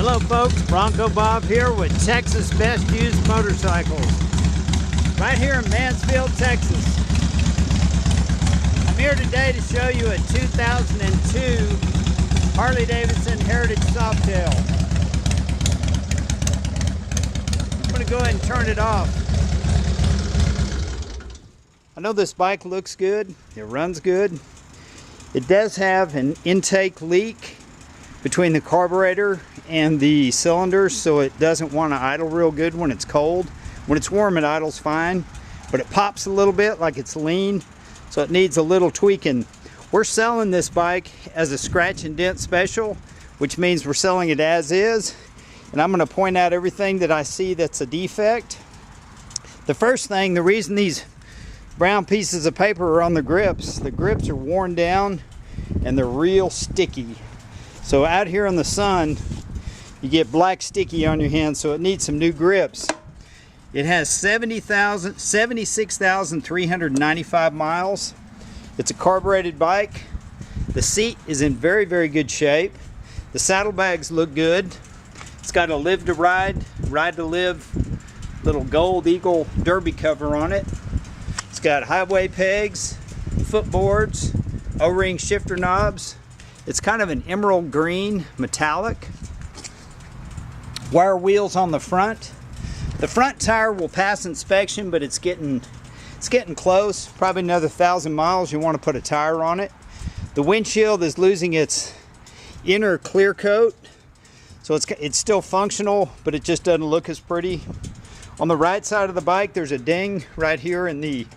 Hello folks, Bronco Bob here with Texas Best Used Motorcycles. Right here in Mansfield, Texas. I'm here today to show you a 2002 Harley-Davidson Heritage Softail. I'm going to go ahead and turn it off. I know this bike looks good, it runs good. It does have an intake leak between the carburetor and the cylinders, so it doesn't want to idle real good when it's cold. When it's warm, it idles fine, but it pops a little bit like it's lean, so it needs a little tweaking. We're selling this bike as a scratch and dent special, which means we're selling it as is, and I'm going to point out everything that I see that's a defect. The first thing, the reason these brown pieces of paper are on the grips are worn down and they're real sticky. So out here in the sun, you get black sticky on your hands, so it needs some new grips. It has 76,395 miles. It's a carbureted bike. The seat is in very, very good shape. The saddlebags look good. It's got a live to ride, ride to live little gold eagle derby cover on it. It's got highway pegs, footboards, O-ring shifter knobs. It's kind of an emerald green metallic. Wire wheels on the front. The front tire will pass inspection, but it's getting close. Probably another 1,000 miles you want to put a tire on it. The windshield is losing its inner clear coat, so it's still functional, but it just doesn't look as pretty. On the right side of the bike, there's a ding right here in the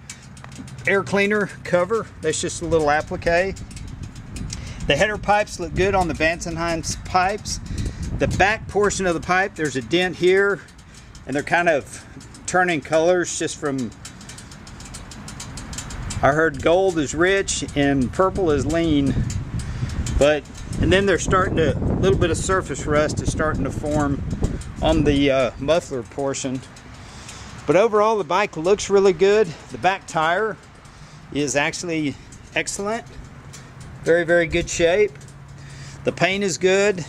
air cleaner cover. That's just a little applique. The header pipes look good on the Vance & Hines pipes. The back portion of the pipe, there's a dent here, and they're kind of turning colors just from, I heard gold is rich and purple is lean. And then they're starting to, a little bit of surface rust is starting to form on the muffler portion. But overall, the bike looks really good. The back tire is actually excellent. Very, very good shape. The paint is good.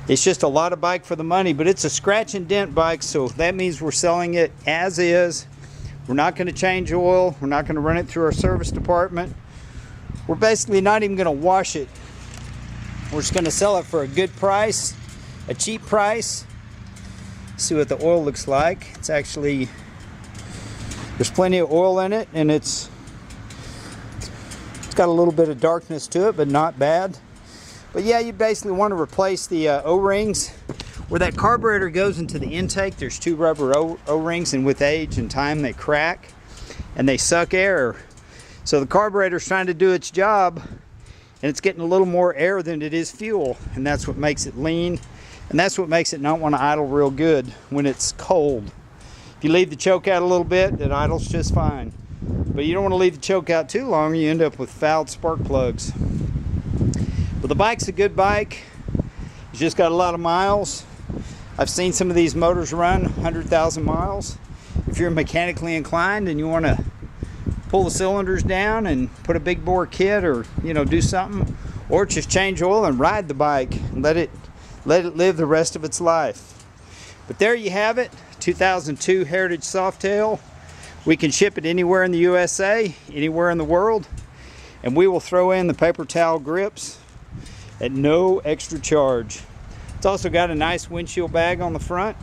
It's just a lot of bike for the money, but it's a scratch and dent bike, so that means we're selling it as is. We're not going to change oil. We're not going to run it through our service department. We're basically not even going to wash it. We're just going to sell it for a good price, a cheap price. See what the oil looks like. It's actually, there's plenty of oil in it, and it's got a little bit of darkness to it, but not bad. But yeah, you basically want to replace the O-rings. Where that carburetor goes into the intake, there's two rubber O-rings, and with age and time they crack and they suck air. So the carburetor's trying to do its job, and it's getting a little more air than it is fuel, and that's what makes it lean, and that's what makes it not want to idle real good when it's cold. If you leave the choke out a little bit, it idles just fine. But you don't want to leave the choke out too long, you end up with fouled spark plugs. But the bike's a good bike. It's just got a lot of miles. I've seen some of these motors run 100,000 miles. If you're mechanically inclined and you want to pull the cylinders down and put a big bore kit, or do something, or just change oil and ride the bike and let it live the rest of its life. But there you have it, 2002 Heritage Softail. We can ship it anywhere in the USA, anywhere in the world, and we will throw in the paper towel grips at no extra charge. It's also got a nice windshield bag on the front.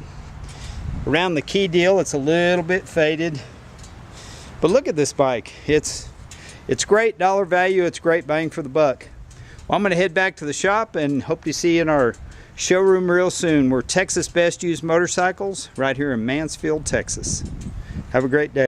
Around the key deal, it's a little bit faded, but look at this bike. It's great dollar value. It's great bang for the buck. Well, I'm going to head back to the shop and hope to see you in our showroom real soon. We're Texas Best Used Motorcycles right here in Mansfield, Texas. Have a great day.